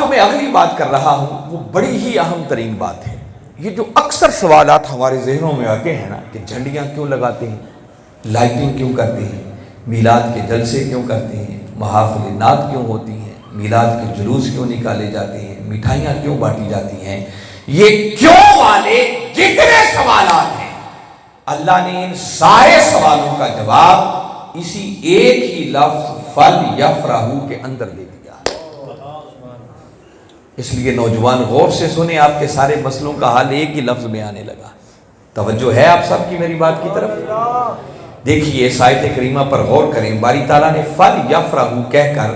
جو میں اگلی بات کر رہا ہوں وہ بڑی ہی اہم ترین بات ہے. یہ جو اکثر سوالات ہمارے ذہنوں میں آتے ہیں نا کہ جھنڈیاں کیوں لگاتے ہیں, لائٹنگ کیوں کرتے ہیں, میلاد کے جلسے کیوں کرتے ہیں, محافل نعت کیوں ہوتی ہیں, میلاد کے جلوس کیوں نکالے جاتے ہیں, مٹھائیاں کیوں بانٹی جاتی ہیں, یہ کیوں والے جتنے سوالات ہیں اللہ نے ان سارے سوالوں کا جواب اسی ایک ہی لفظ فَلْيَفْرَحُوا کے اندر دے دیا. اس لیے نوجوان غور سے سنیں, آپ کے سارے مسئلوں کا حل ایک ہی لفظ میں آنے لگا. توجہ ہے آپ سب کی میری بات کی طرف؟ دیکھیے اس آیت کریمہ پر غور کریں. باری تعالیٰ نے فَلْيَفْرَحُوا کہہ کر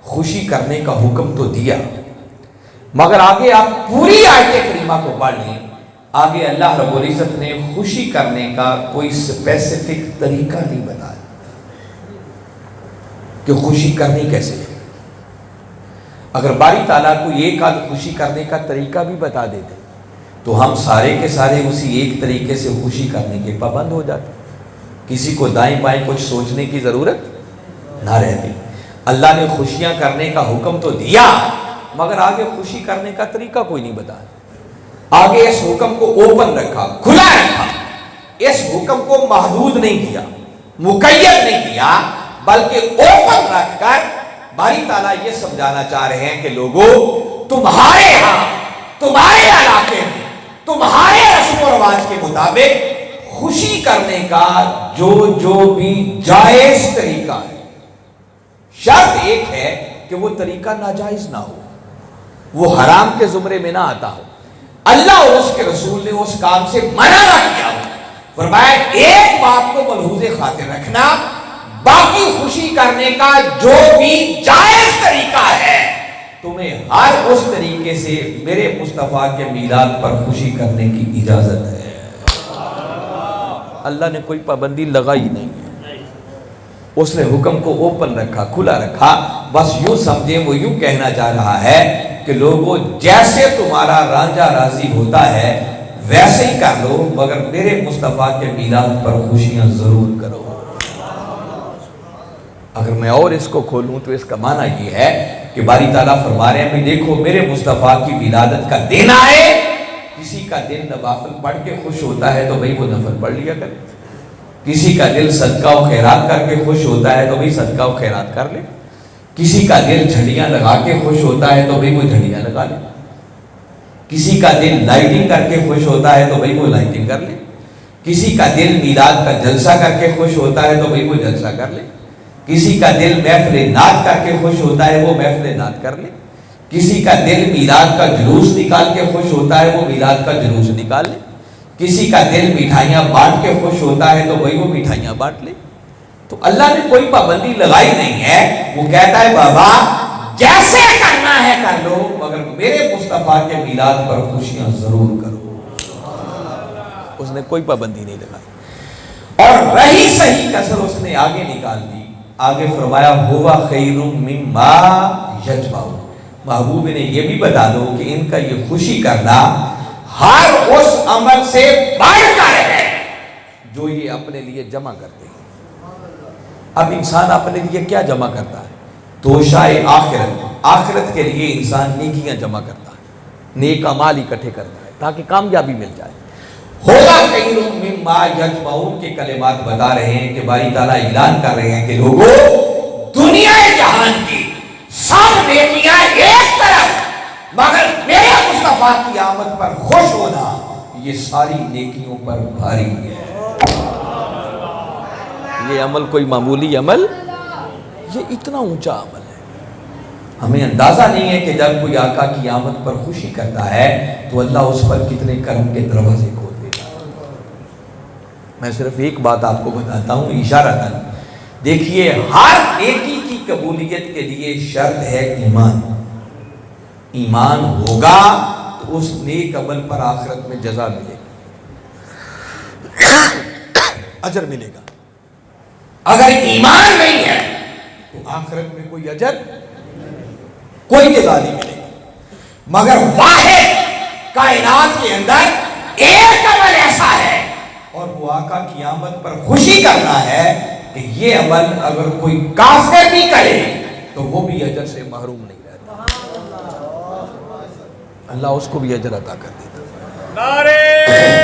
خوشی کرنے کا حکم تو دیا, مگر آگے آپ پوری آیت کریمہ کو پڑھ لیں, آگے اللہ رب العزت نے خوشی کرنے کا کوئی اسپیسیفک طریقہ نہیں بتایا کہ خوشی کرنی کیسے ہے. اگر باری تعالیٰ کو ایک آدھ خوشی کرنے کا طریقہ بھی بتا دیتے تو ہم سارے کے سارے اسی ایک طریقے سے خوشی کرنے کے پابند ہو جاتے, کسی کو دائیں بائیں کچھ سوچنے کی ضرورت نہ رہتی. اللہ نے خوشیاں کرنے کا حکم تو دیا مگر آگے خوشی کرنے کا طریقہ کوئی نہیں بتایا. آگے اس حکم کو اوپن رکھا, کھلا رکھا, اس حکم کو محدود نہیں کیا, مقید نہیں کیا, بلکہ اوپن رکھ کر باری تعالیٰ یہ سمجھانا چاہ رہے ہیں کہ لوگوں تمہارے ہاں, تمہارے علاقے میں, تمہارے رسم و رواج کے مطابق خوشی کرنے کا جو بھی جائز طریقہ ہے, شرط ایک ہے کہ وہ طریقہ ناجائز نہ ہو, وہ حرام کے زمرے میں نہ آتا ہو, اللہ اور اس کے رسول نے اس کام سے منع نہ کیا ہو. فرمایا ایک بات کو ملحوظ خاطر رکھنا, باقی خوشی کرنے کا جو بھی جائز طریقہ ہے تمہیں ہر اس طریقے سے میرے مصطفیٰ کے میلاد پر خوشی کرنے کی اجازت ہے. اللہ نے کوئی پابندی لگائی نہیں ہے, اس نے حکم کو اوپن رکھا, کھلا رکھا. بس یوں سمجھیں وہ یوں کہنا چاہ رہا ہے کہ لوگوں جیسے تمہارا رانجھا راضی ہوتا ہے ویسے ہی کر لو, مگر میرے مصطفیٰ کے میلاد پر خوشیاں ضرور کرو. اگر میں اور اس کو کھولوں تو اس کا معنی یہ ہے کہ باری تعالیٰ فرما رہے ہیں کہ دیکھو میرے مصطفیٰ کی ولادت کا دن آئے, کسی کا دل نوافل پڑھ کے خوش ہوتا ہے تو بھئی وہ نفل پڑھ لیا کرے, کسی کا دل صدقہ و خیرات کر کے خوش ہوتا ہے تو بھئی صدقہ و خیرات کر لے, کسی کا دل جھنڈیاں لگا کے خوش ہوتا ہے تو بھئی وہ جھنڈیاں لگا لے, کسی کا دل لائٹنگ کر کے خوش ہوتا ہے تو بھئی وہ لائٹنگ کر لے, کسی کا دل میلاد کا جلسہ کر کے خوش ہوتا ہے تو بھئی وہ جلسہ کر لے, کسی کا دل محفل نعت کر کے خوش ہوتا ہے وہ محفل نعت کر لے, کسی کا دل میلاد کا جلوس نکال کے خوش ہوتا ہے وہ میلاد کا جلوس نکال لے, کسی کا دل مٹھائیاں بانٹ کے خوش ہوتا ہے تو وہی وہ مٹھائیاں بانٹ لے. تو اللہ نے کوئی پابندی لگائی نہیں ہے, وہ کہتا ہے بابا جیسے کرنا ہے کر لو, مگر میرے مصطفیٰ کے میلاد پر خوشیاں ضرور کرو. اس نے کوئی پابندی نہیں لگائی. اور رہی صحیح کسر اس نے آگے نکال دی, آگے فرمایا ہوا خیر مما یجمعون. محبوب نے یہ بھی بتا دو کہ ان کا یہ خوشی کرنا ہر اس عمل سے بڑھ کر ہے جو یہ اپنے لیے جمع کرتے ہیں. اب انسان اپنے لیے کیا جمع کرتا ہے؟ توشائے آخرت, آخرت کے لیے انسان نیکیاں جمع کرتا ہے, نیک اعمال اکٹھے کرتا ہے تاکہ کامیابی مل جائے. ہوگا خیر مما یجمعون کے کلمات بتا رہے ہیں کہ باری تعالیٰ اعلان کر رہے ہیں کہ لوگوں دنیا جہان کی سب نیکیاں ایک طرف, مگر میرے مصطفیٰ کی آمد پر خوش ہونا یہ ساری نیکیوں پر بھاری ہے. یہ عمل کوئی معمولی عمل, یہ اتنا اونچا عمل ہے. ہمیں اندازہ نہیں ہے کہ جب کوئی آقا کی آمد پر خوشی کرتا ہے تو اللہ اس پر کتنے کرم کے دروازے کھول دیتا ہے. میں صرف ایک بات آپ کو بتاتا ہوں اشارتاً, دیکھیے ہر نیکی کی قبولیت کے لیے شرط ہے ایمان. ایمان ہوگا تو اس نیک عمل پر آخرت میں جزا ملے گا, اجر ملے گا. اگر ایمان نہیں ہے تو آخرت میں کوئی اجر, کوئی جزا نہیں ملے گی. مگر واحد کائنات کے اندر ایک عمل ایسا ہے اور وہ آقا کی آمد پر خوشی کرنا ہے کہ یہ عمل اگر کوئی کافر بھی کرے تو وہ بھی اجر سے محروم نہیں رہتا. اللہ اس کو بھی اجر عطا کر دیتا. نعرے